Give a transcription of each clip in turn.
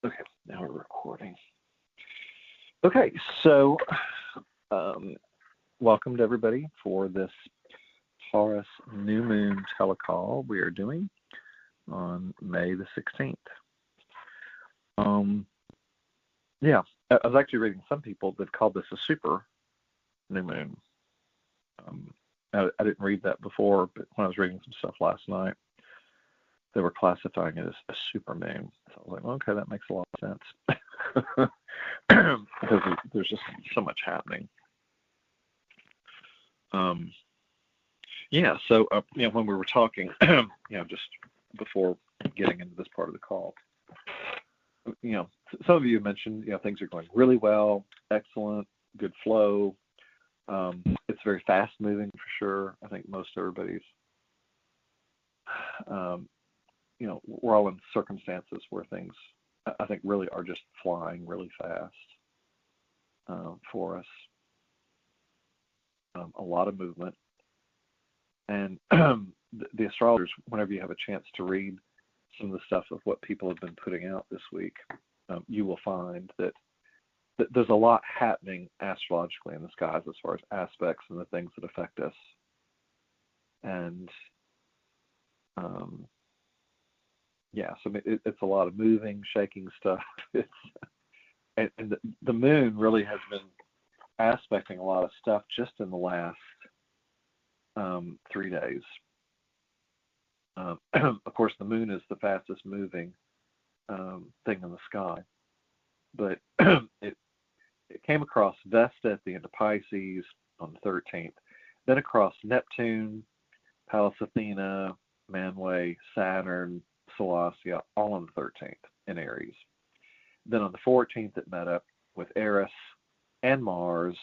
Okay, now we're recording. Okay, so welcome to everybody for this Taurus new moon telecall we are doing on May the 16th. Yeah, I was actually reading some people that called this a super new moon. I didn't read that before, but when I was reading some stuff last night, they were classifying it as a super moon. So I was like, okay, that makes a lot of sense. Because there's just so much happening. Yeah, so when we were talking, just before getting into this part of the call, some of you mentioned, things are going really well, excellent, good flow. It's very fast moving for sure. I think most everybody's, we're all in circumstances where things, I think, really are just flying really fast for us. A lot of movement. And the astrologers, whenever you have a chance to read some of the stuff of what people have been putting out this week, you will find that there's a lot happening astrologically in the skies as far as aspects and the things that affect us. And so it's a lot of moving, shaking stuff. And the moon really has been aspecting a lot of stuff just in the last 3 days. Of course, the moon is the fastest moving thing in the sky, but it came across Vesta at the end of Pisces on the 13th, then across Neptune, Pallas Athena, Manway, Saturn, Celestia, all on the 13th in Aries. Then on the 14th, it met up with Eris and Mars,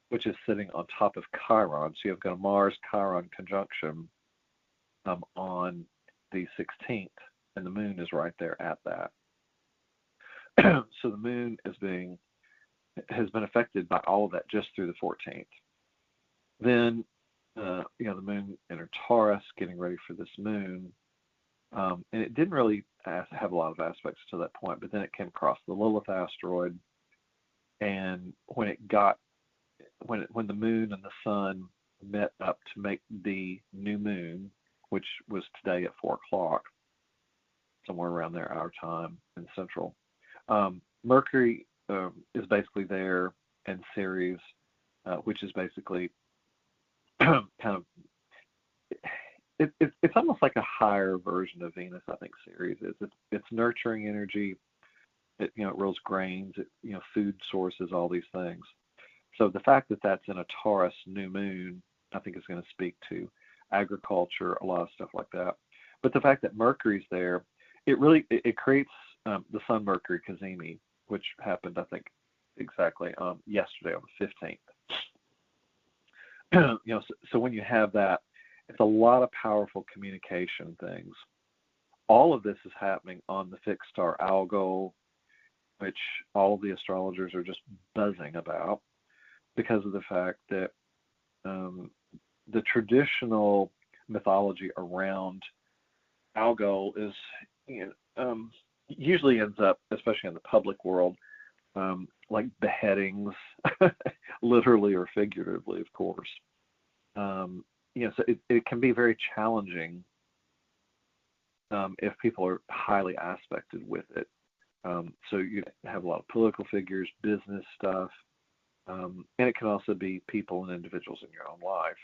which is sitting on top of Chiron. So you've got a Mars-Chiron conjunction on the 16th, and the moon is right there at that. So the moon has been affected by all of that just through the 14th. Then, the moon entered Taurus, getting ready for this moon. And it didn't really have a lot of aspects to that point, but then it came across the Lilith asteroid, and when the moon and the sun met up to make the new moon, which was today at 4:00, somewhere around there, our time in Central, Mercury is basically there, and Ceres, which is basically kind of, it's almost like a higher version of Venus. I think Ceres is. It's nurturing energy. It rules grains. Food sources, all these things. So the fact that that's in a Taurus new moon, I think is going to speak to agriculture, a lot of stuff like that. But the fact that Mercury's there, it creates the Sun Mercury cazimi, which happened, I think, exactly yesterday on the 15th. So when you have that, it's a lot of powerful communication things. All of this is happening on the fixed star Algol, which all of the astrologers are just buzzing about because of the fact that the traditional mythology around Algol is, usually ends up, especially in the public world, like beheadings, literally or figuratively, of course. So it can be very challenging if people are highly aspected with it. So you have a lot of political figures, business stuff, and it can also be people and individuals in your own life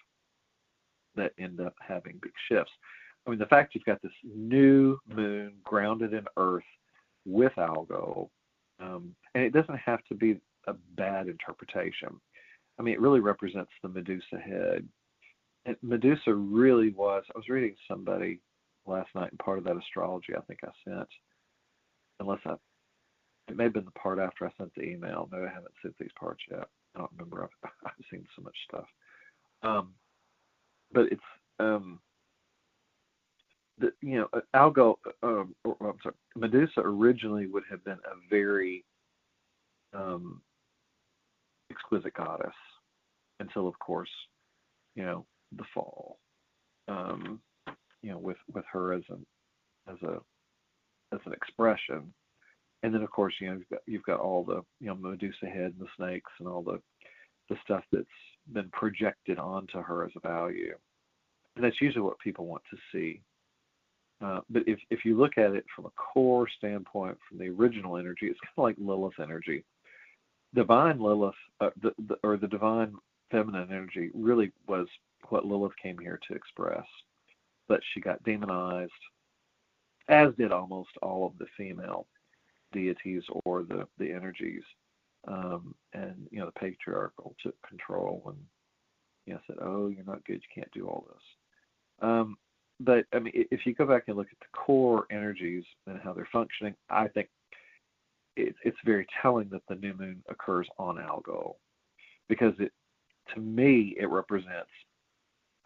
that end up having big shifts. I mean, the fact you've got this new moon grounded in Earth with Algol, and it doesn't have to be a bad interpretation. I mean, it really represents the Medusa head. And Medusa really was, I was reading somebody last night, and part of that astrology I think I sent, it may have been the part after I sent the email. Maybe I haven't sent these parts yet. I don't remember. I've seen so much stuff. But it's, Algol, Medusa originally would have been a very exquisite goddess until, of course, the fall, with her as an expression, And then of course, you've got all the Medusa head and the snakes and all the stuff that's been projected onto her as a value. And that's usually what people want to see. But if you look at it from a core standpoint, from the original energy, it's kind of like Lilith energy. Divine Lilith, the divine feminine energy, really was what Lilith came here to express. But she got demonized, as did almost all of the female deities or the energies. And the patriarchal took control and said, "Oh, you're not good. You can't do all this." But I mean, if you go back and look at the core energies and how they're functioning, I think it's very telling that the new moon occurs on Algol, because to me it represents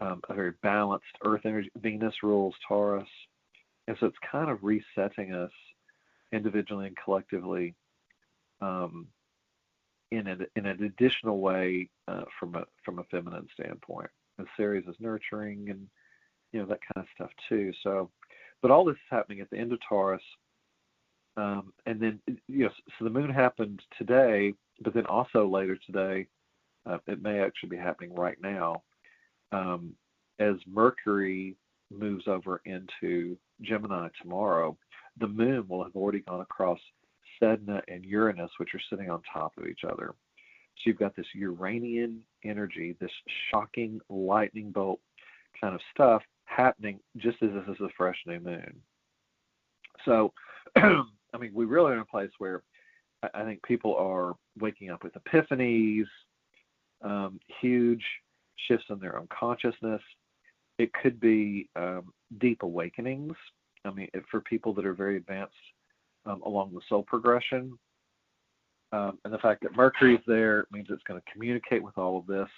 a very balanced Earth energy. Venus rules Taurus, and so it's kind of resetting us individually and collectively in an additional way from a feminine standpoint. And Ceres is nurturing and that kind of stuff too. So, but all this is happening at the end of Taurus, and then so the moon happened today, but then also later today, it may actually be happening right now, as Mercury moves over into Gemini tomorrow. The moon will have already gone across Sedna and Uranus, which are sitting on top of each other. So you've got this Uranian energy, this shocking lightning bolt kind of stuff happening just as this is a fresh new moon. So, I mean, we really are in a place where I think people are waking up with epiphanies, huge shifts in their own consciousness. It could be deep awakenings. I mean, for people that are very advanced along the soul progression. And the fact that Mercury's there means it's going to communicate with all of this,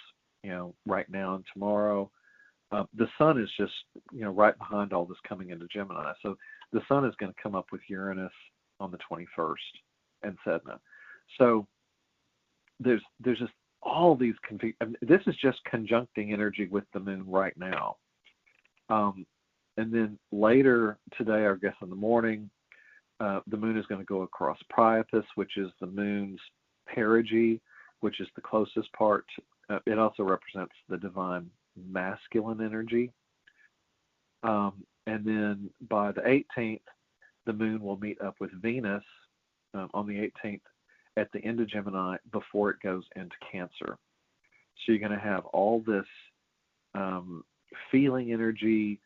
right now and tomorrow. The sun is just, right behind all this coming into Gemini. So the sun is going to come up with Uranus on the 21st and Sedna. So there's just all these this is just conjuncting energy with the moon right now. And then later today, I guess in the morning, the moon is going to go across Priapus, which is the moon's perigee, which is the closest part. It also represents the divine masculine energy. And then by the 18th, the moon will meet up with Venus on the 18th at the end of Gemini before it goes into Cancer. So you're going to have all this feeling energy.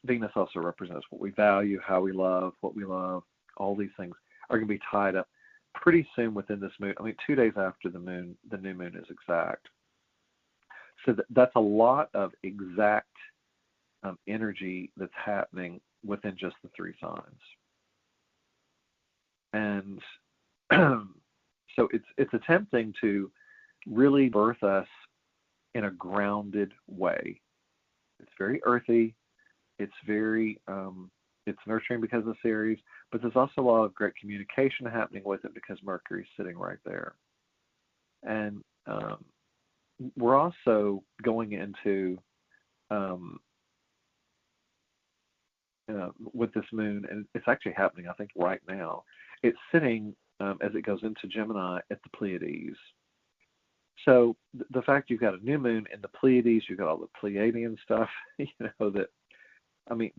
Venus also represents what we value, how we love, what we love. All these things are going to be tied up pretty soon within this moon. I mean, 2 days after the new moon is exact. So that's a lot of exact energy that's happening within just the three signs. And so it's attempting to really birth us in a grounded way. It's very earthy. It's very it's nurturing because of the series, but there's also a lot of great communication happening with it because Mercury's sitting right there. And we're also going into with this moon, and it's actually happening, I think, right now. It's sitting as it goes into Gemini at the Pleiades. So the fact you've got a new moon in the Pleiades, you've got all the Pleiadian stuff, that, I mean,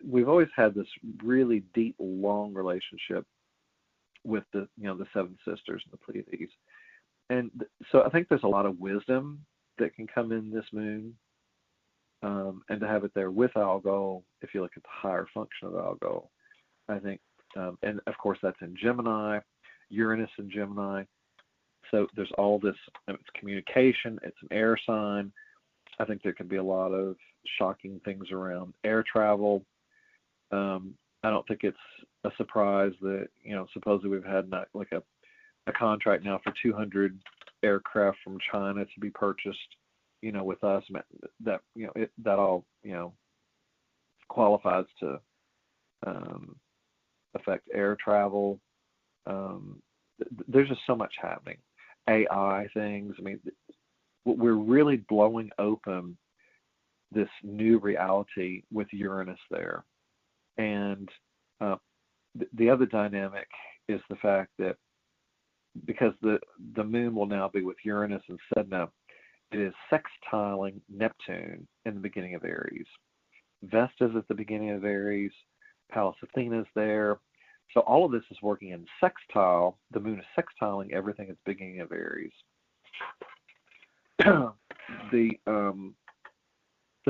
we've always had this really deep, long relationship with the Seven Sisters and the Pleiades. And so I think there's a lot of wisdom that can come in this moon, and to have it there with Algol, if you look at the higher function of Algol, I think, and of course that's in Gemini, Uranus in Gemini. So there's all this, it's communication, it's an air sign. I think there could be a lot of shocking things around air travel. I don't think it's a surprise that, supposedly we've had like a contract now for 200 aircraft from China to be purchased, with us. That, that all, qualifies to affect air travel. There's just so much happening. AI things. I mean, we're really blowing open this new reality with Uranus there. And the other dynamic is the fact that because the moon will now be with Uranus and Sedna, it is sextiling Neptune in the beginning of Aries. Vesta's at the beginning of Aries. Pallas Athena's there. So all of this is working in sextile. The moon is sextiling everything at the beginning of Aries. The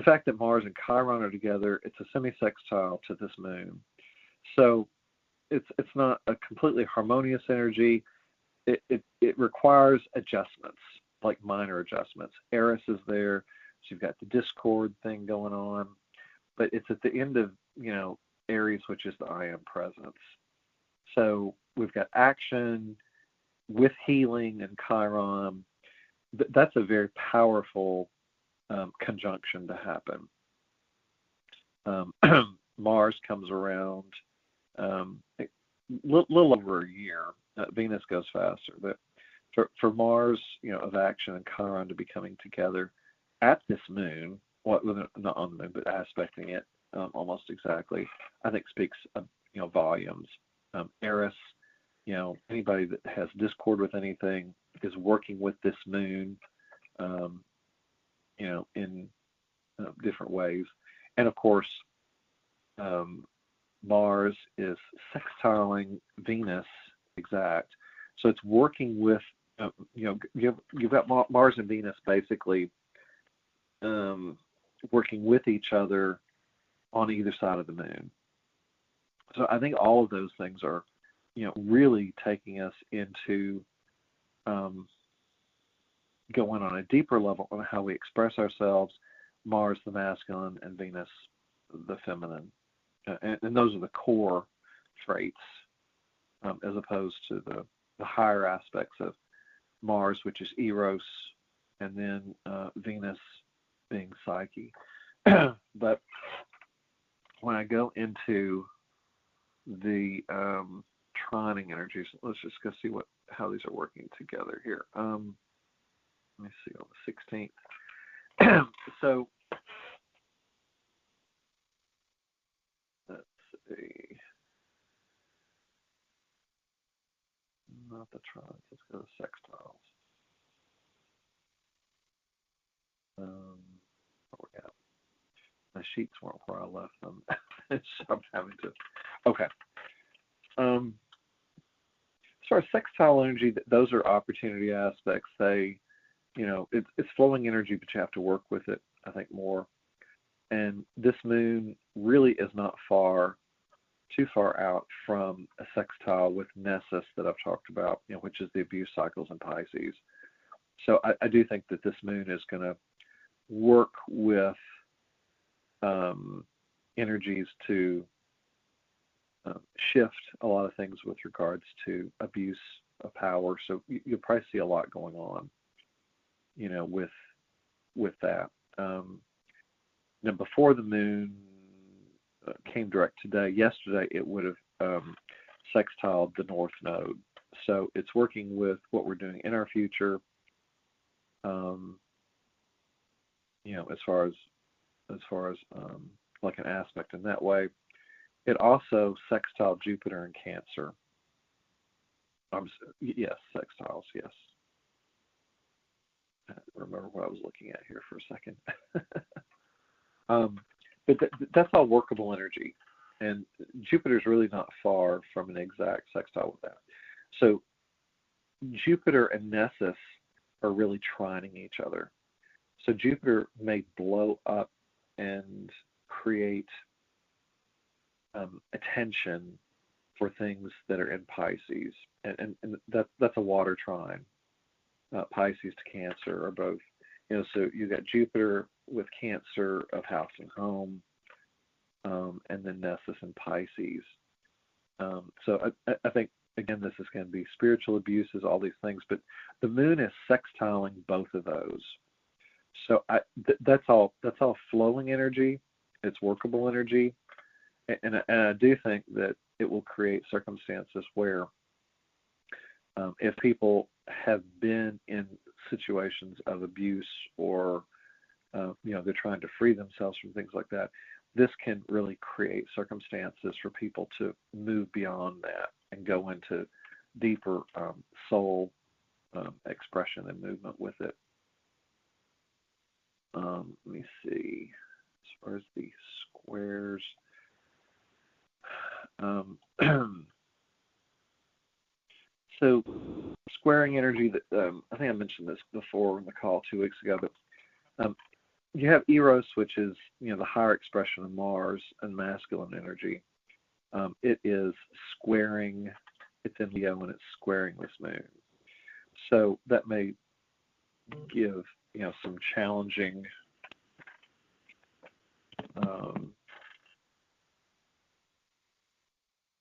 fact that Mars and Chiron are together, it's a semi-sextile to this moon. So it's not a completely harmonious energy. It requires adjustments, like minor adjustments. Eris is there, so you've got the discord thing going on, but it's at the end of, Aries, which is the I am presence. So we've got action with healing and Chiron. That's a very powerful conjunction to happen. Mars comes around a little over a year. Venus goes faster, but for Mars, of action and Chiron to be coming together at this moon, not on the moon, but aspecting it almost exactly, I think speaks volumes. Eris, anybody that has discord with anything is working with this moon, in different ways. And of course, Mars is sextiling Venus exact. So it's working with, you've got Mars and Venus basically working with each other on either side of the moon. So I think all of those things are, really taking us into going on a deeper level on how we express ourselves, Mars the masculine and Venus the feminine. And those are the core traits, as opposed to the higher aspects of Mars, which is Eros, and then Venus being Psyche. But when I go into the trining energies, let's just go see how these are working together here. Let me see, on the 16th. So let's see. Not the trines. Let's go to sextiles. Where we at? My sheets weren't where I left them, so I'm having to. Okay. As far as sextile energy, those are opportunity aspects. They, it's flowing energy, but you have to work with it, I think, more. And this moon really is not too far out from a sextile with Nessus that I've talked about, which is the abuse cycles in Pisces. So I do think that this moon is going to work with energies to shift a lot of things with regards to abuse of power. So you'll probably see a lot going on, with that. Now, before the moon came direct yesterday, it would have sextiled the North Node. So it's working with what we're doing in our future, as far as like an aspect in that way. It also sextiled Jupiter in Cancer. Yes, sextiles, yes. I remember what I was looking at here for a second. But that's all workable energy. And Jupiter's really not far from an exact sextile with that. So Jupiter and Nessus are really trining each other. So Jupiter may blow up and create attention for things that are in Pisces. And that's a water trine. Pisces to Cancer are both. So you got Jupiter with Cancer of house and home, and then Nessus and Pisces. So I think, again, this is going to be spiritual abuses, all these things, but the moon is sextiling both of those. So that's all flowing energy. It's workable energy, and I do think that it will create circumstances where, if people have been in situations of abuse or they're trying to free themselves from things like that, this can really create circumstances for people to move beyond that and go into deeper soul expression and movement with it. Let me see. As far as the squares, so squaring energy. That I think I mentioned this before in the call 2 weeks ago, but you have Eros, which is the higher expression of Mars and masculine energy. It is squaring. It's in Leo and it's squaring this moon. So that may give some challenging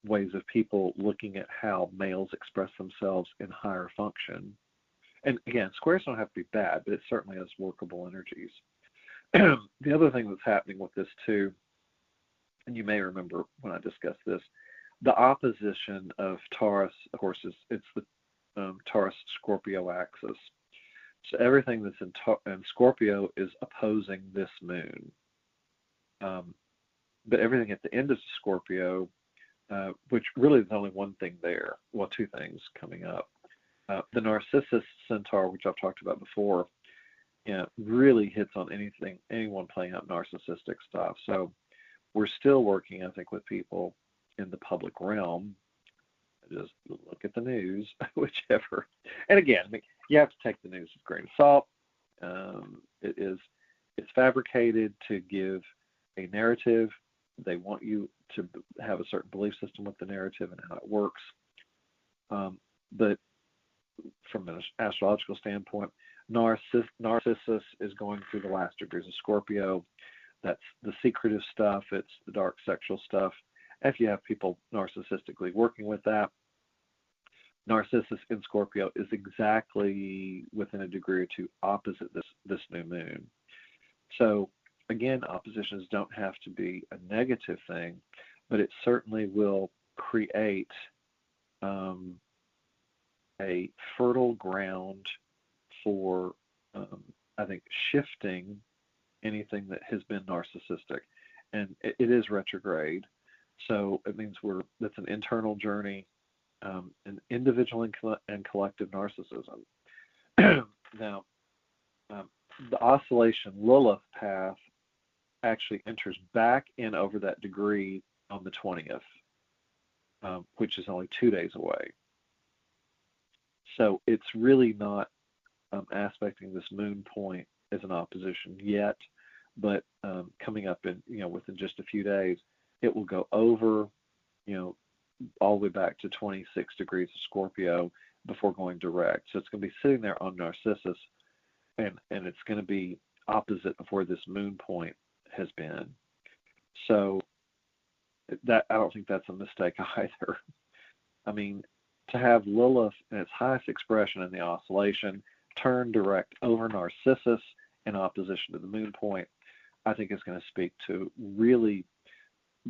ways of people looking at how males express themselves in higher function. And again, squares don't have to be bad, but it certainly has workable energies. The other thing that's happening with this too, and you may remember when I discussed this, the opposition of Taurus, of course, it's the Taurus-Scorpio axis. So everything that's in Scorpio is opposing this moon. But everything at the end of Scorpio, which really is only one thing there, well, two things coming up. The Narcissus Centaur, which I've talked about before, really hits on anyone playing up narcissistic stuff. So we're still working, I think, with people in the public realm. Just look at the news, whichever. And again, you have to take the news with a grain of salt. It's fabricated to give a narrative. They want you to have a certain belief system with the narrative and how it works. But from an astrological standpoint, Narcissus is going through the last degrees of Scorpio. That's the secretive stuff. It's the dark sexual stuff. If you have people narcissistically working with that, Narcissus in Scorpio is exactly within a degree or two opposite this new moon. So again, oppositions don't have to be a negative thing, but it certainly will create a fertile ground for, I think, shifting anything that has been narcissistic. And it is retrograde, so it means that's an internal journey, an individual and collective narcissism. Now, the oscillation Lilith path actually enters back in over that degree on the 20th, which is only 2 days away. So it's really not aspecting this moon point as an opposition yet, but coming up in within just a few days, it will go over all the way back to 26 degrees of Scorpio before going direct. So it's going to be sitting there on Narcissus, and it's going to be opposite of where this moon point has been. So that I don't think that's a mistake either. I mean, to have Lilith in its highest expression in the oscillation turn direct over Narcissus in opposition to the moon point, I think is going to speak to really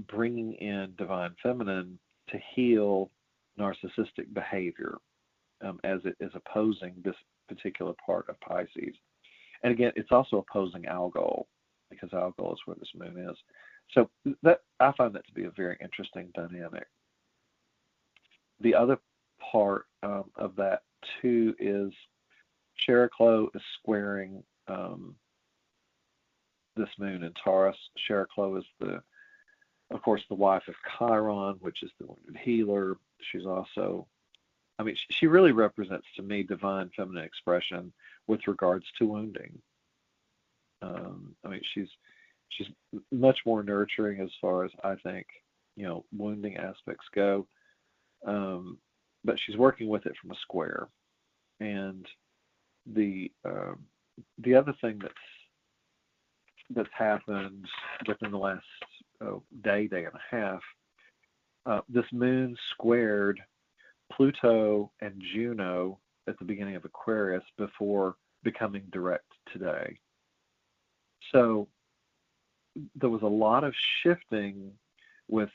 bringing in divine feminine to heal narcissistic behavior as it is opposing this particular part of Pisces. And again, it's also opposing Algol, because Algol is where this moon is. So that I find that to be a very interesting dynamic. The other part of that too is Shericlo is squaring this moon in Taurus. Shericlo is of course, the wife of Chiron, which is the wounded healer. She's also, she really represents to me divine feminine expression with regards to wounding. She's much more nurturing as far as I think, wounding aspects go. But she's working with it from a square. And the other thing that's happened within the last day and a half, this moon squared Pluto and Juno at the beginning of Aquarius before becoming direct today. So there was a lot of shifting with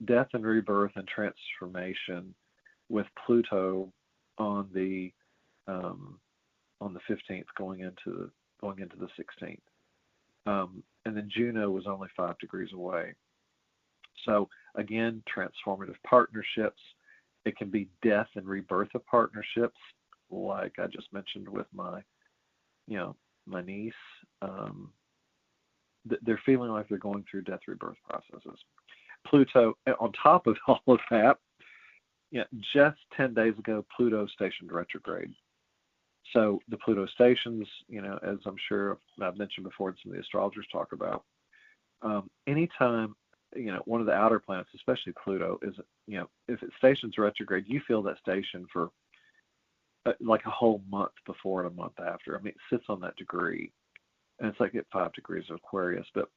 death and rebirth and transformation with Pluto on the 15th going into the 16th. And then Juno was only 5 degrees away. So again, transformative partnerships. It can be death and rebirth of partnerships, like I just mentioned with my niece. They're feeling like they're going through death rebirth processes. Pluto, on top of all of that, just 10 days ago, Pluto stationed retrograde. So the Pluto stations, as I'm sure I've mentioned before, and some of the astrologers talk about, anytime, one of the outer planets, especially Pluto, is, if it stations retrograde, you feel that station for like a whole month before and a month after. I mean, it sits on that degree, and it's like at 5 degrees of Aquarius, but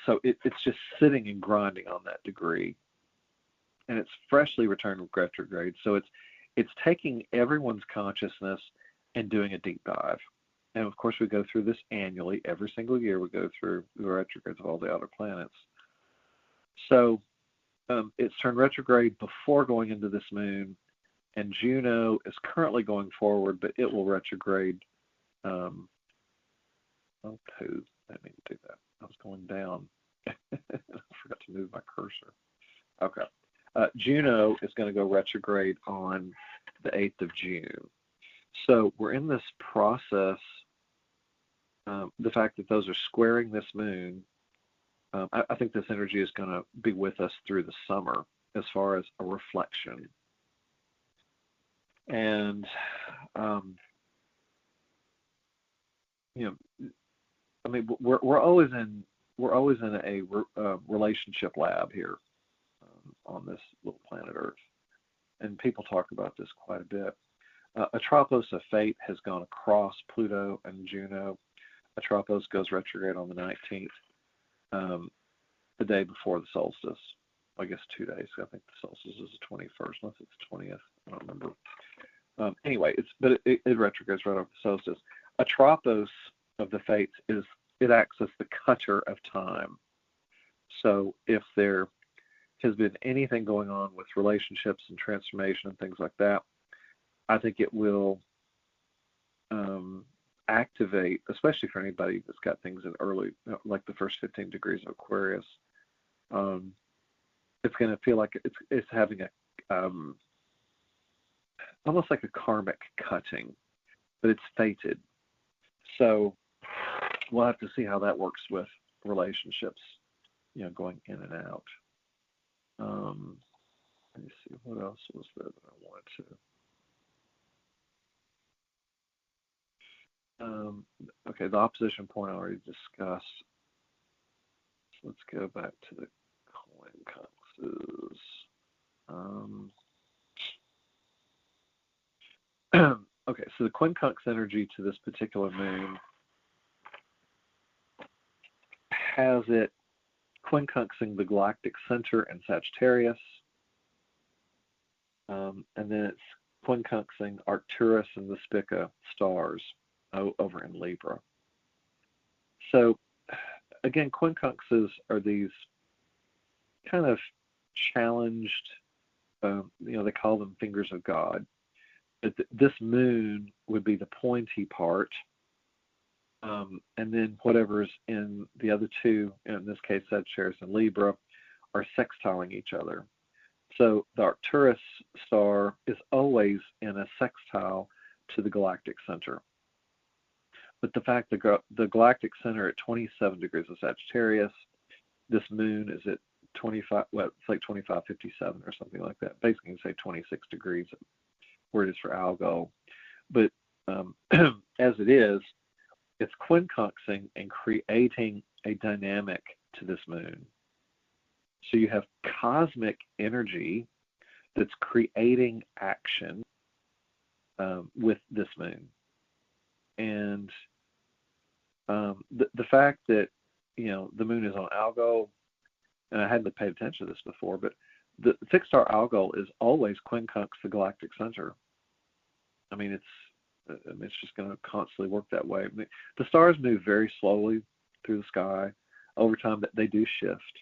so it's just sitting and grinding on that degree, and it's freshly returned with retrograde. So it's taking everyone's consciousness and doing a deep dive. And of course, we go through this annually. Every single year, we go through the retrogrades of all the outer planets. So it's turned retrograde before going into this moon, and Juno is currently going forward, but it will retrograde. I didn't mean to do that. I was going down. I forgot to move my cursor. Okay. Juno is going to go retrograde on the 8th of June. So we're in this process. The fact that those are squaring this moon, I think this energy is going to be with us through the summer as far as a reflection. And, I mean, we're always in a relationship lab here on this little planet Earth, and people talk about this quite a bit. Atropos of fate has gone across Pluto and Juno. Atropos goes retrograde on the 19th, the day before the solstice. I guess 2 days. I think the solstice is the 21st, unless it's the 20th. I don't remember. Anyway, it retrogrades right over the solstice. Atropos of the fates it acts as the cutter of time. So if there has been anything going on with relationships and transformation and things like that, I think it will activate, especially for anybody that's got things in early, like the first 15 degrees of Aquarius. It's going to feel like it's having a almost like a karmic cutting, but it's fated. So we'll have to see how that works with relationships, going in and out. Let me see, what else was there that I wanted to. Okay, the opposition point I already discussed. So let's go back to the quincunxes. Okay, so the quincunx energy to this particular moon has it quincunxing the galactic center in Sagittarius, and then it's quincunxing Arcturus and the Spica stars over in Libra. So again, quincunxes are these kind of challenged, they call them fingers of God. This moon would be the pointy part, and then whatever's in the other two, in this case Sagittarius and Libra, are sextiling each other. So the Arcturus star is always in a sextile to the galactic center. But the fact that the galactic center at 27 degrees of Sagittarius, this moon is at 25, well, it's like 2557 or something like that. Basically, you can say 26 degrees where it is for Algol. But as it is, it's quincunxing and creating a dynamic to this moon. So you have cosmic energy that's creating action with this moon. And the fact that, the moon is on Algol, and I hadn't paid attention to this before, but the fixed star Algol is always quincunx the galactic center. I mean, it's just going to constantly work that way. I mean, the stars move very slowly through the sky. Over time, they do shift.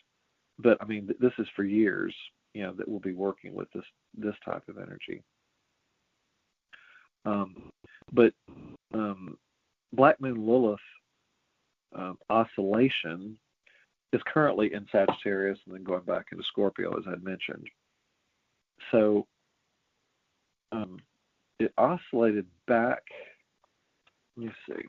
But I mean, this is for years, that we'll be working with this type of energy. But Black Moon Lilith oscillation is currently in Sagittarius and then going back into Scorpio, as I had mentioned. So it oscillated back. Let me see.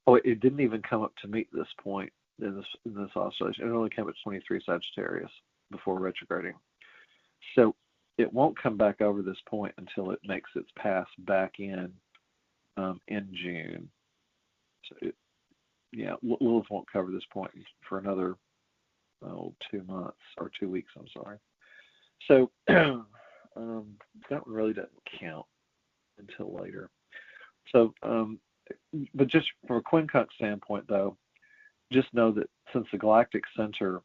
Oh, it didn't even come up to meet this point in this oscillation. It only came at 23 Sagittarius before retrograding. So it won't come back over this point until it makes its pass back in June. So Lilith won't cover this point for another 2 months or 2 weeks. I'm sorry. So that really doesn't count until later. So, but just from a quincunx standpoint, though, just know that since the galactic center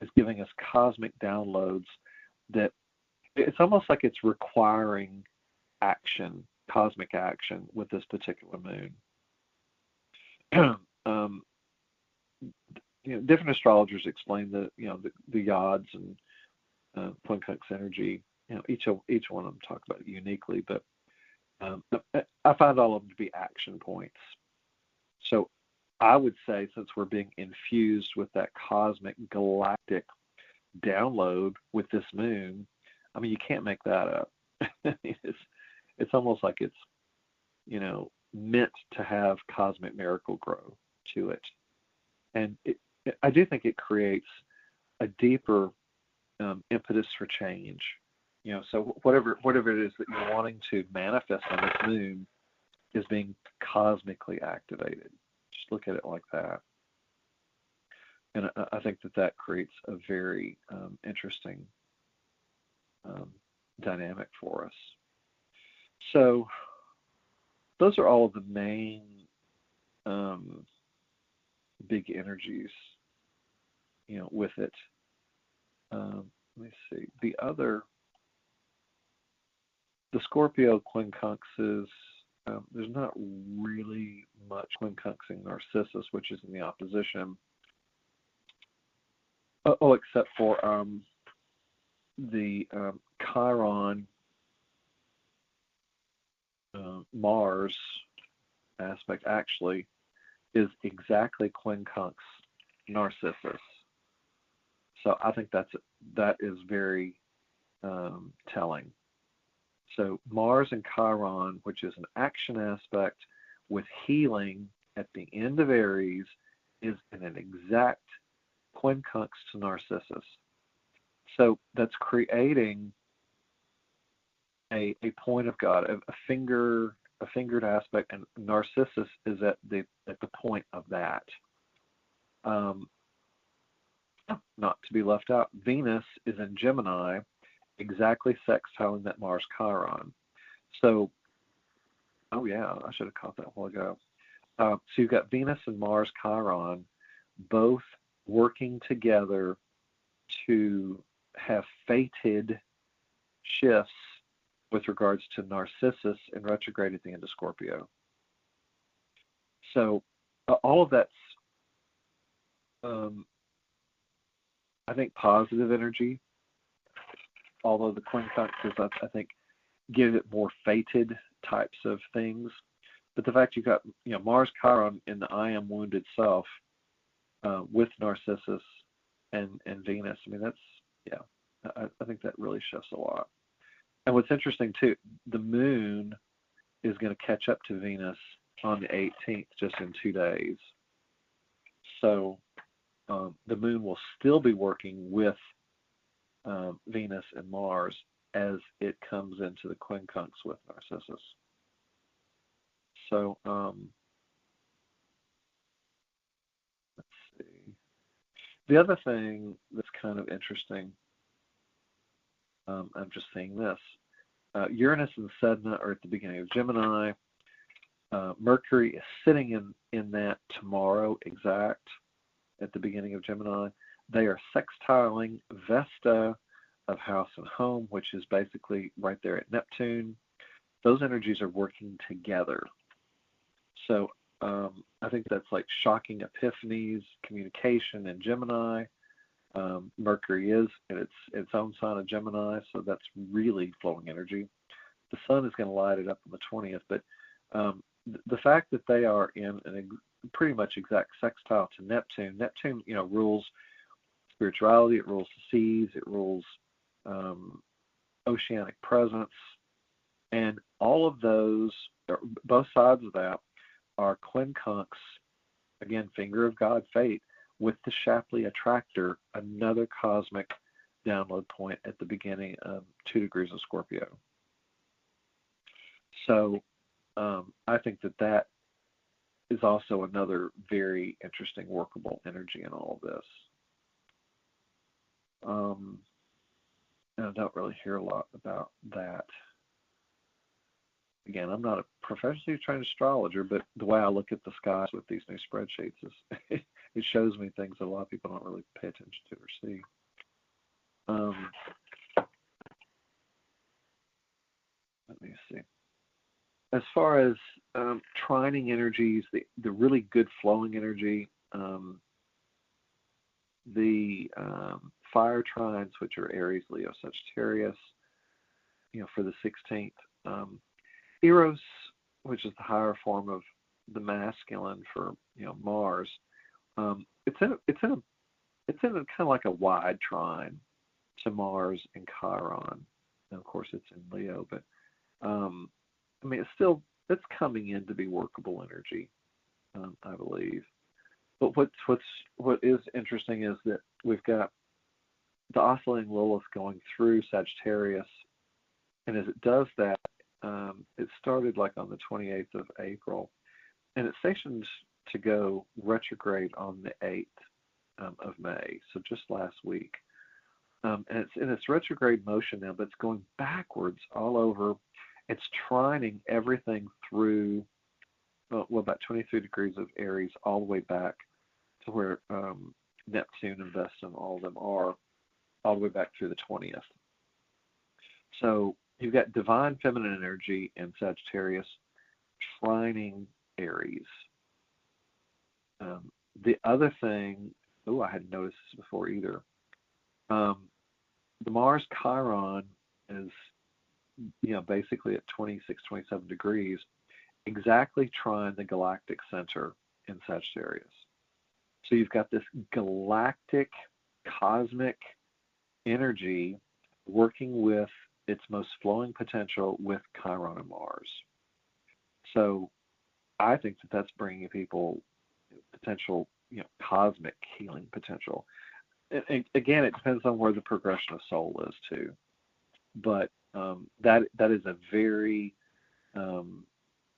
is giving us cosmic downloads, that it's almost like it's requiring action, cosmic action, with this particular moon. Different astrologers explain the yods and quincunx energy. Each one of them talk about it uniquely, but I find all of them to be action points. So I would say, since we're being infused with that cosmic galactic download with this moon, I mean, you can't make that up. It's almost like it's meant to have cosmic miracle grow to it, and I do think it creates a deeper impetus for change. So whatever it is that you're wanting to manifest on this moon is being cosmically activated. Just look at it like that. And I think that creates a very interesting dynamic for us. So those are all of the main big energies, with it. Let me see. The Scorpio quincunxes, there's not really much quincunxing Narcissus, which is in the opposition. Except for the Chiron Mars aspect actually is exactly quincunx Narcissus. So I think that is very telling. So Mars and Chiron, which is an action aspect with healing at the end of Aries, is in an exact quincunx to Narcissus. So that's creating a point of God, a fingered aspect, and Narcissus is at the point of that. Not to be left out, Venus is in Gemini, exactly sextiling that Mars Chiron. So, I should have caught that a while ago. So you've got Venus and Mars Chiron both working together to have fated shifts with regards to Narcissus in retrograde at the end of Scorpio. So all of that's, I think, positive energy, although the quincunxes, I think, give it more fated types of things. But the fact you've got Mars Chiron in the I am wounded self with Narcissus and Venus, I mean, I think that really shifts a lot. And what's interesting too, the moon is going to catch up to Venus on the 18th, just in 2 days. So the moon will still be working with Venus and Mars as it comes into the quincunx with Narcissus. So let's see. The other thing that's kind of interesting, I'm just seeing this. Uranus and Sedna are at the beginning of Gemini. Mercury is sitting in that tomorrow exact at the beginning of Gemini. They are sextiling Vesta of House and Home, which is basically right there at Neptune. Those energies are working together. So I think that's like shocking epiphanies, communication in Gemini. Mercury is in its own sign of Gemini, so that's really flowing energy. The sun is going to light it up on the 20th, but the fact that they are in pretty much exact sextile to Neptune. Neptune, rules spirituality, it rules the seas, it rules oceanic presence, and all of those, both sides of that, are quincunx, again, finger of God, fate, with the Shapley attractor, another cosmic download point at the beginning of 2 degrees of Scorpio. So I think that is also another very interesting workable energy in all of this. And I don't really hear a lot about that. Again, I'm not a professionally trained astrologer, but the way I look at the skies with these new spreadsheets is it shows me things that a lot of people don't really pay attention to or see. Let me see. As far as trining energies, the really good flowing energy, the fire trines, which are Aries, Leo, Sagittarius, for the 16th. Eros, which is the higher form of the masculine for Mars. It's in a kind of like a wide trine to Mars and Chiron, and of course it's in Leo. But it's coming in to be workable energy, I believe. But what is interesting is that we've got the oscillating Lilith going through Sagittarius, and as it does that, it started like on the 28th of April, and it's stationed to go retrograde on the 8th of May, so just last week. And it's in its retrograde motion now, but it's going backwards all over. It's trining everything through, about 23 degrees of Aries, all the way back to where Neptune and Vesta and all of them are, all the way back through the 20th. So you've got divine feminine energy in Sagittarius trining Aries. The other thing, I hadn't noticed this before either. The Mars Chiron is, basically at 26, 27 degrees, exactly trine the galactic center in Sagittarius. So you've got this galactic, cosmic energy working with its most flowing potential with Chiron and Mars. So I think that's bringing people potential, cosmic healing potential. And again, it depends on where the progression of soul is too. But that is a very,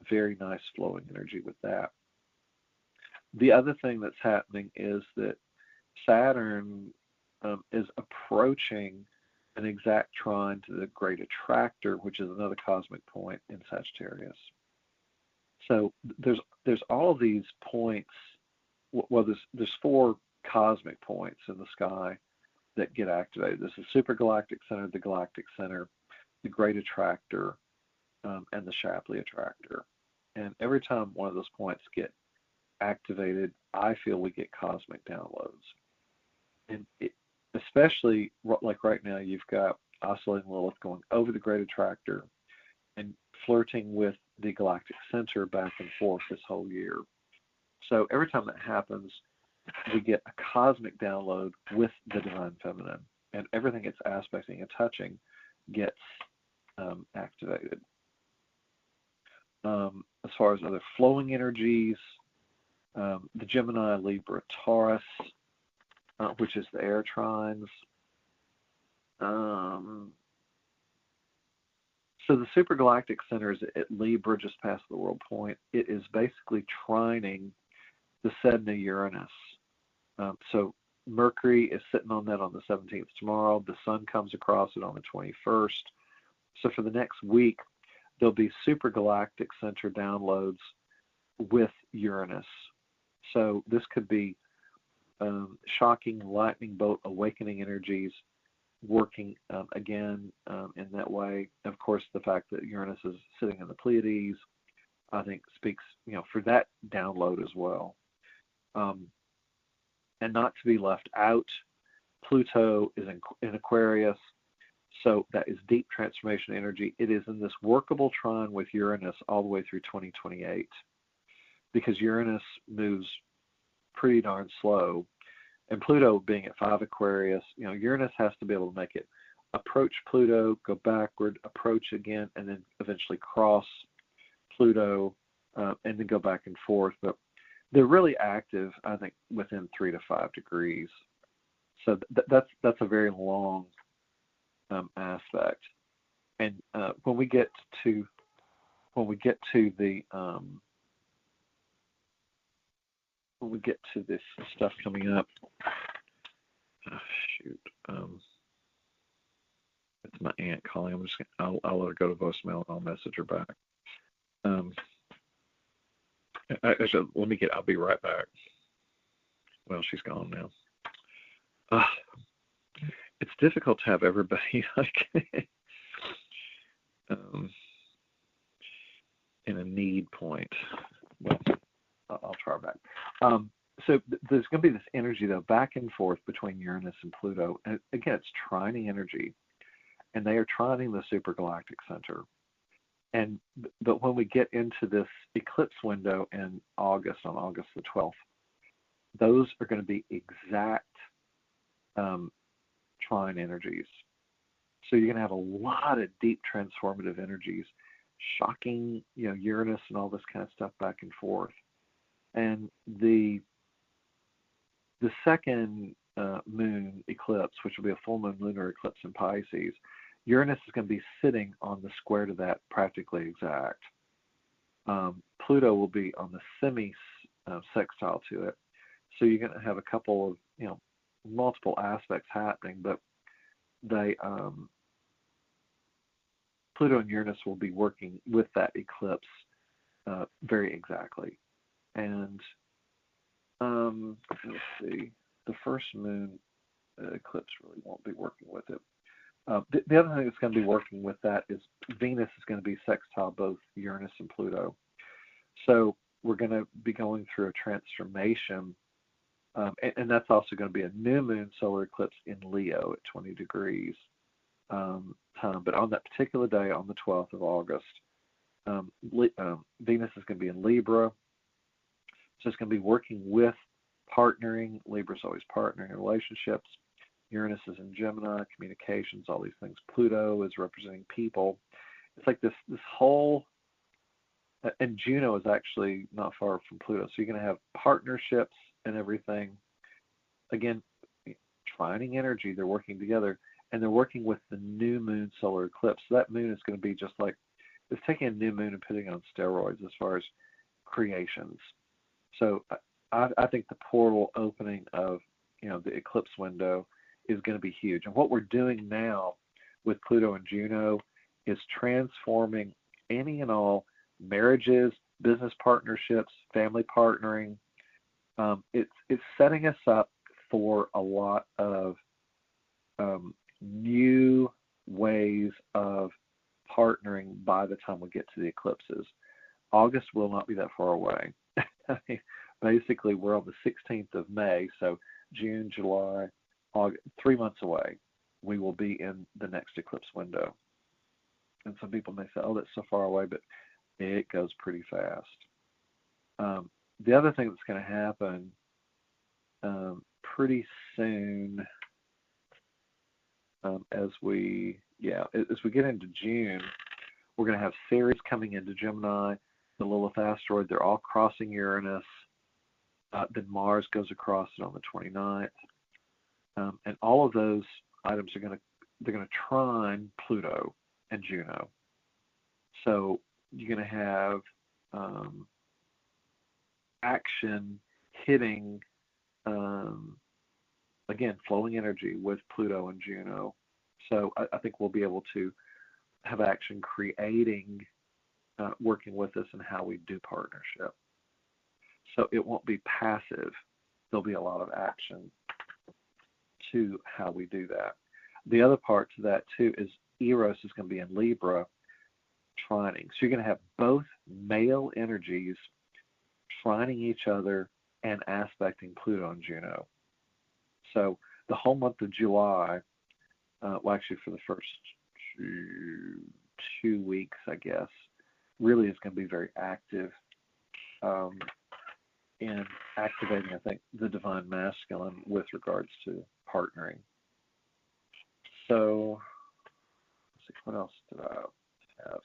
very nice flowing energy with that. The other thing that's happening is that Saturn is approaching an exact trine to the great attractor, which is another cosmic point in Sagittarius. So there's all of these points. Well, there's 4 cosmic points in the sky that get activated. There's the supergalactic center, the galactic center, the great attractor, and the Shapley attractor. And every time one of those points get activated, I feel we get cosmic downloads. And especially like right now, you've got oscillating Lilith going over the great attractor and flirting with the galactic center back and forth this whole year. So every time that happens, we get a cosmic download with the divine feminine, and everything it's aspecting and touching gets activated. As far as other flowing energies, the Gemini, Libra, Taurus, which is the air trines. So the supergalactic center is at Libra, just past the world point. It is basically trining the Sedna Uranus. So Mercury is sitting on that on the 17th tomorrow. The sun comes across it on the 21st. So for the next week, there'll be supergalactic center downloads with Uranus. So this could be shocking lightning bolt awakening energies working again in that way. Of course, the fact that Uranus is sitting in the Pleiades, I think, speaks for that download as well. And not to be left out, Pluto is in Aquarius, so that is deep transformation energy. It is in this workable trine with Uranus all the way through 2028. because Uranus moves pretty darn slow, and Pluto being at 5 Aquarius, Uranus has to be able to make it approach Pluto, go backward, approach again, and then eventually cross Pluto, and then go back and forth. But they're really active, I think, within 3 to 5 degrees. So that's a very long aspect. And when we get to this stuff coming up, it's my aunt calling. I'll let her go to voicemail and I'll message her back. I'll be right back. Well, she's gone now. It's difficult to have everybody in a need point. Well, I'll try back. So there's going to be this energy, though, back and forth between Uranus and Pluto. And again, it's trining energy, and they are trining the supergalactic center. But when we get into this eclipse window in August, on August the 12th, those are going to be exact trine energies. So you're going to have a lot of deep transformative energies, shocking, Uranus and all this kind of stuff back and forth. And the second moon eclipse, which will be a full moon lunar eclipse in Pisces, Uranus is going to be sitting on the square to that, practically exact. Pluto will be on the semi-sextile to it. So you're going to have a couple of, multiple aspects happening, but Pluto and Uranus will be working with that eclipse very exactly. And let's see, the first moon eclipse really won't be working with it. The other thing that's going to be working with that is Venus is going to be sextile both Uranus and Pluto. So we're going to be going through a transformation, and that's also going to be a new moon solar eclipse in Leo at 20 degrees time. But on that particular day, on the 12th of August, Venus is going to be in Libra. So it's going to be working with partnering. Libra's always partnering in relationships. Uranus is in Gemini, communications, all these things. Pluto is representing people. It's like this whole, and Juno is actually not far from Pluto. So you're going to have partnerships and everything. Again, trining energy, they're working together, and they're working with the new moon solar eclipse. So that moon is going to be just like, it's taking a new moon and putting it on steroids as far as creations. So I think the portal opening of, the eclipse window is going to be huge. And what we're doing now with Pluto and Juno is transforming any and all marriages, business partnerships, family partnering. It's setting us up for a lot of new ways of partnering by the time we get to the eclipses. August will not be that far away. Basically, we're on the 16th of May, so June, July, August, 3 months away, we will be in the next eclipse window. And some people may say, oh, that's so far away, but it goes pretty fast. The other thing that's going to happen pretty soon, as we get into June, we're going to have Ceres coming into Gemini, the Lilith asteroid. They're all crossing Uranus. Then Mars goes across it on the 29th. And all of those items are going to trine Pluto and Juno. So you're going to have action hitting, again, flowing energy with Pluto and Juno. So I think we'll be able to have action creating, working with us in how we do partnership. So it won't be passive. There'll be a lot of action to how we do that. The other part to that, too, is Eros is going to be in Libra trining. So you're going to have both male energies trining each other and aspecting Pluto and Juno. So the whole month of July, actually for the first 2 weeks, I guess, really is going to be very active. in activating, I think, the divine masculine with regards to partnering. So, let's see, what else did I have?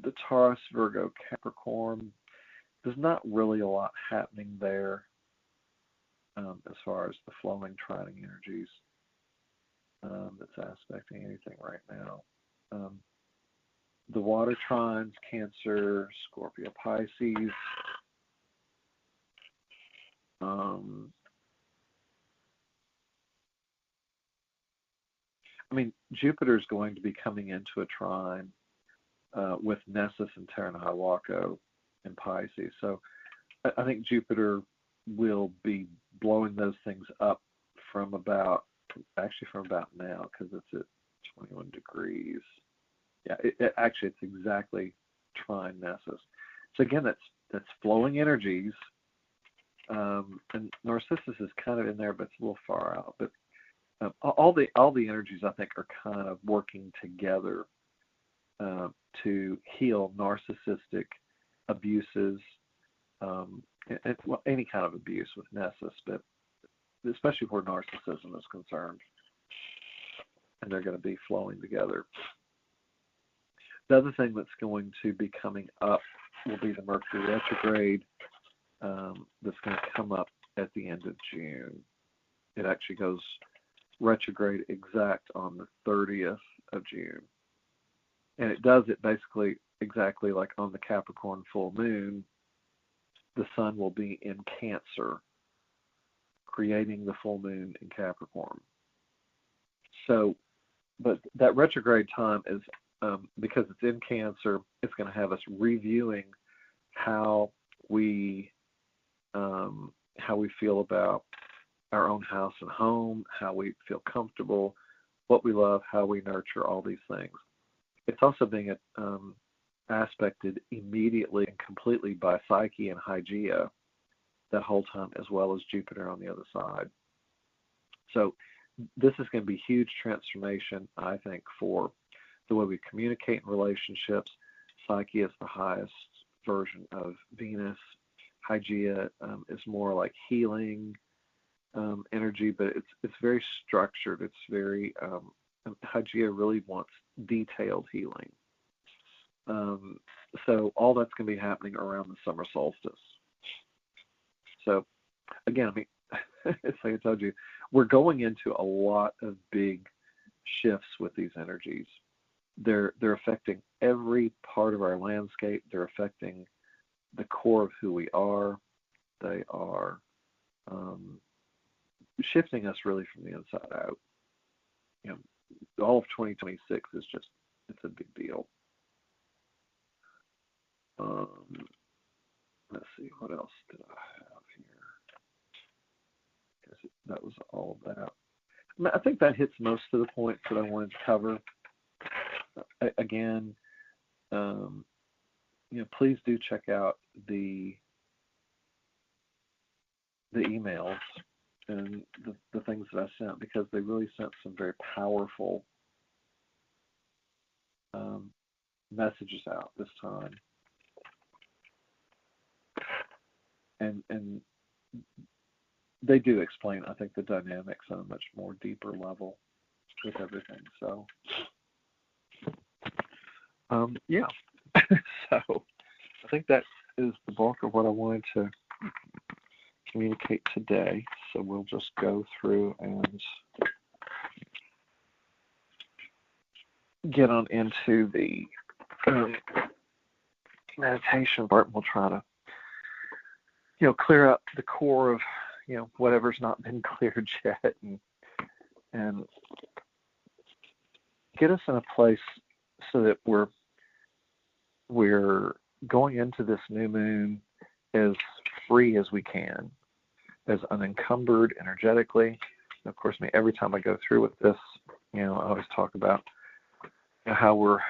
The Taurus, Virgo, Capricorn. There's not really a lot happening there as far as the flowing trining energies that's aspecting anything right now. The water trines, Cancer, Scorpio, Pisces. I mean, Jupiter's going to be coming into a trine with Nessus and Terran-Hiwako in Pisces. So I think Jupiter will be blowing those things up from about now, because it's at 21 degrees. Yeah, it's exactly trine Nessus. So again, that's flowing energies, and Narcissus is kind of in there, but it's a little far out. But all the energies, I think, are kind of working together to heal narcissistic abuses, well, any kind of abuse with Nessus, but especially where narcissism is concerned, and they're going to be flowing together. The other thing that's going to be coming up will be the Mercury retrograde that's going to come up at the end of June. It actually goes retrograde exact on the 30th of June. And it does it basically exactly like on the Capricorn full moon. The sun will be in Cancer, creating the full moon in Capricorn. So, but that retrograde time is, because it's in Cancer, it's going to have us reviewing how we feel about our own house and home, how we feel comfortable, what we love, how we nurture, all these things. It's also being aspected immediately and completely by Psyche and Hygeia that whole time, as well as Jupiter on the other side. So this is going to be huge transformation, I think, for the way we communicate in relationships. Psyche is the highest version of Venus. Hygeia is more like healing energy, but it's very structured. It's very Hygeia really wants detailed healing. So all that's going to be happening around the summer solstice. So again, I mean, it's like I told you, we're going into a lot of big shifts with these energies. They're affecting every part of our landscape. They're affecting the core of who we are. They are shifting us really from the inside out. You know, all of 2026 is just, it's a big deal. Let's see, what else did I have here? Guess that was all of that. I think that hits most of the points that I wanted to cover. Again, please do check out the emails and the things that I sent, because they really sent some very powerful messages out this time. And they do explain, I think, the dynamics on a much more deeper level with everything. So, yeah. So I think that is the bulk of what I wanted to communicate today. So we'll just go through and get on into the meditation part. We'll try to, clear up the core of, whatever's not been cleared yet, and get us in a place so that we're going into this new moon as free as we can, as unencumbered energetically. And of course, every time I go through with this, I always talk about how we're,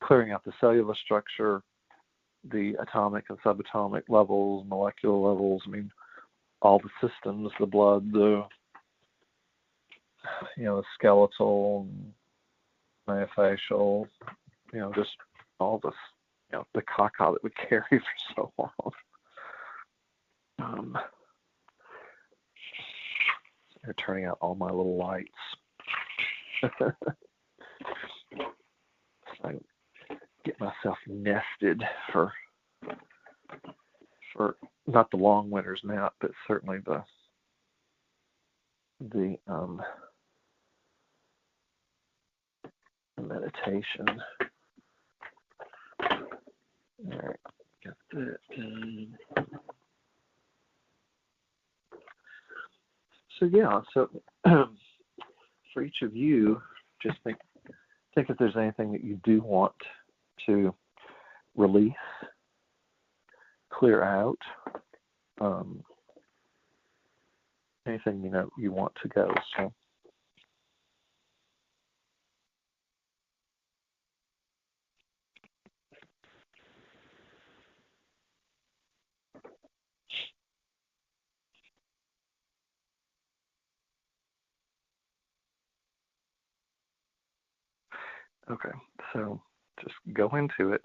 clearing out the cellular structure, the atomic and subatomic levels, molecular levels. All the systems, the blood, the skeletal, myofascial, just all this, the caca that we carry for so long. They're turning out all my little lights. I get myself nested for not the long winter's nap, but certainly the meditation. All right, got that done. So yeah, so for each of you, just think if there's anything that you do want to release, clear out, anything you want to go. So. Okay, so just go into it.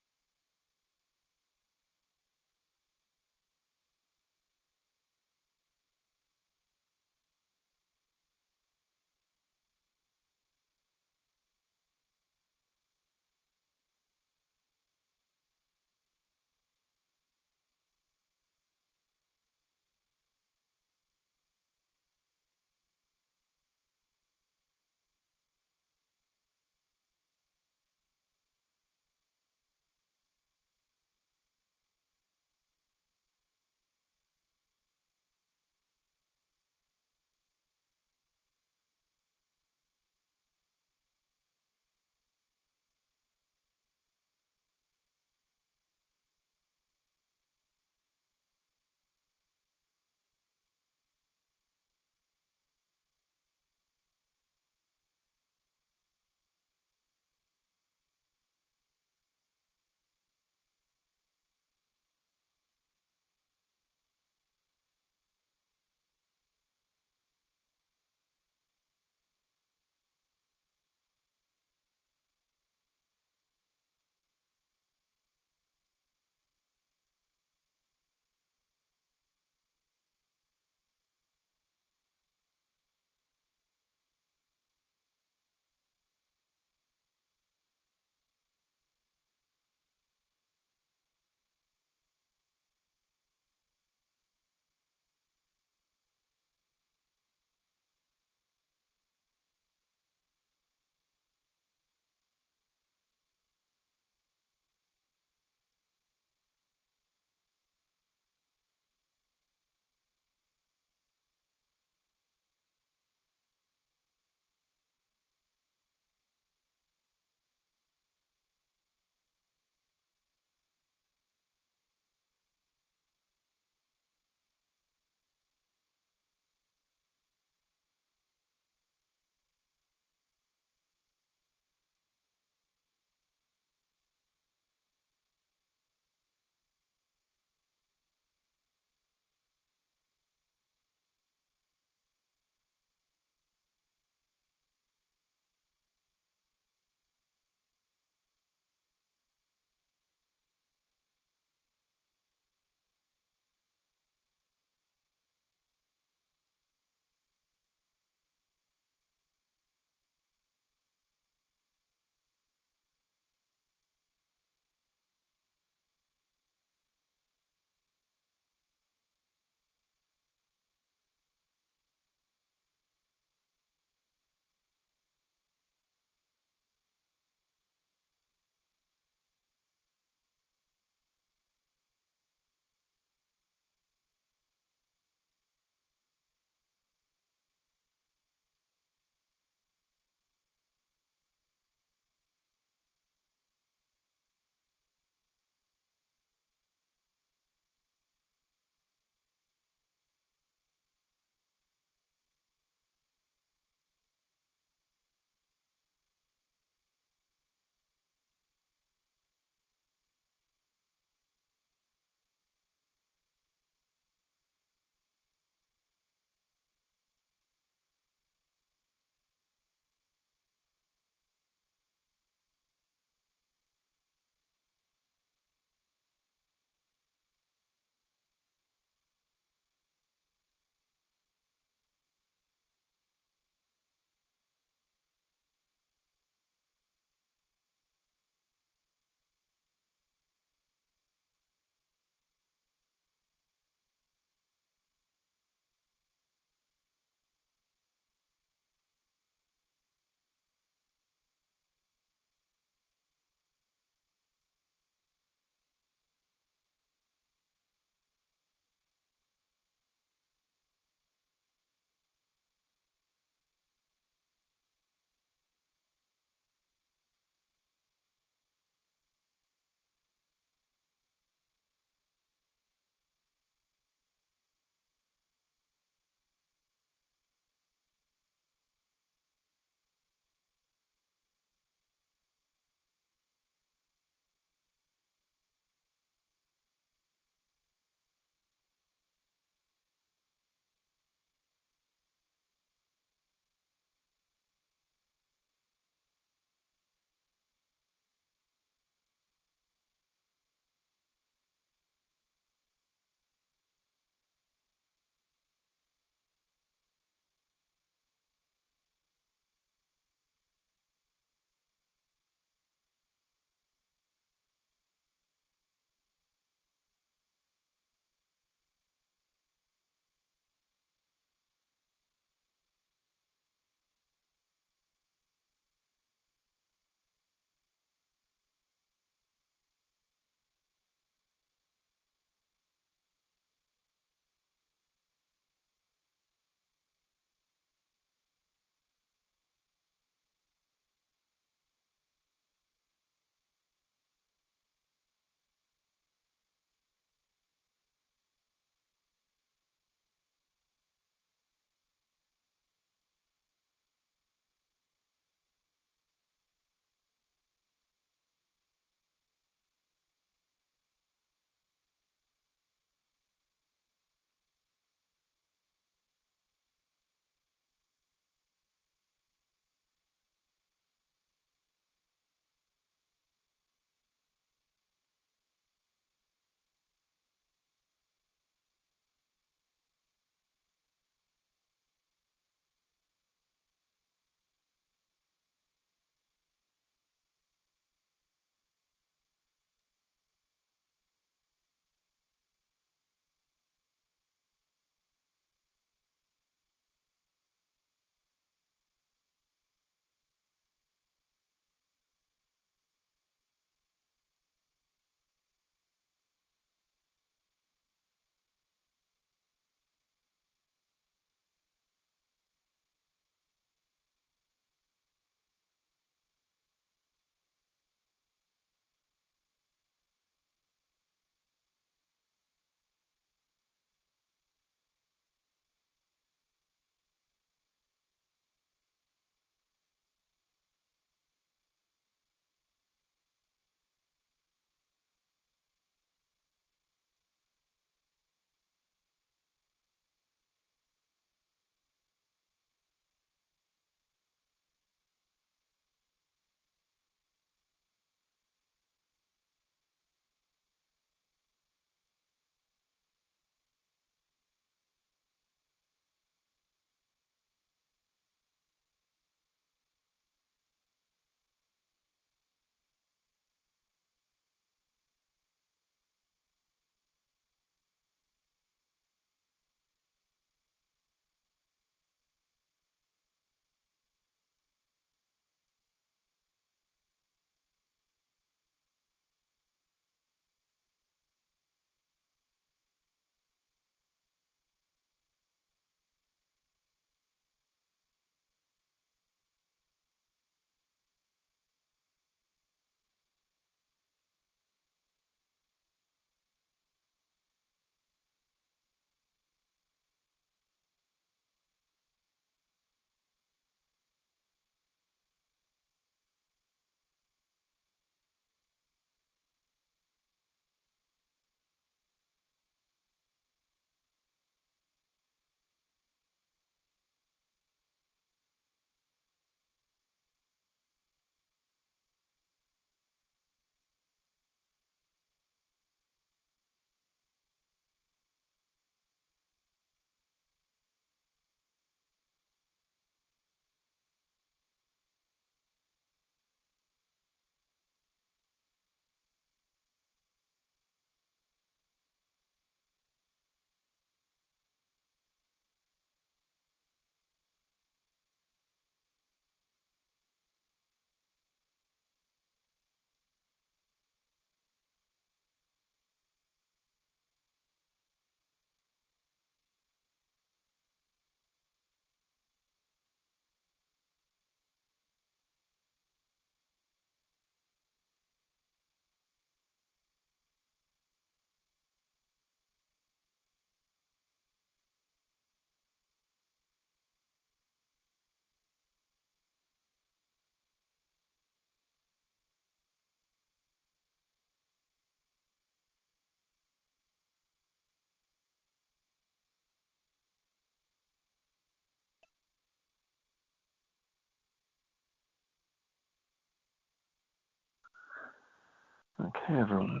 Okay, everyone.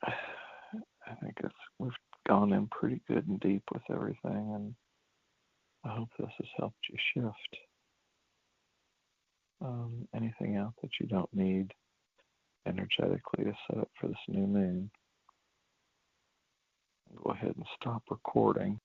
I think we've gone in pretty good and deep with everything, and I hope this has helped you shift anything out that you don't need energetically to set up for this new moon. Go ahead and stop recording.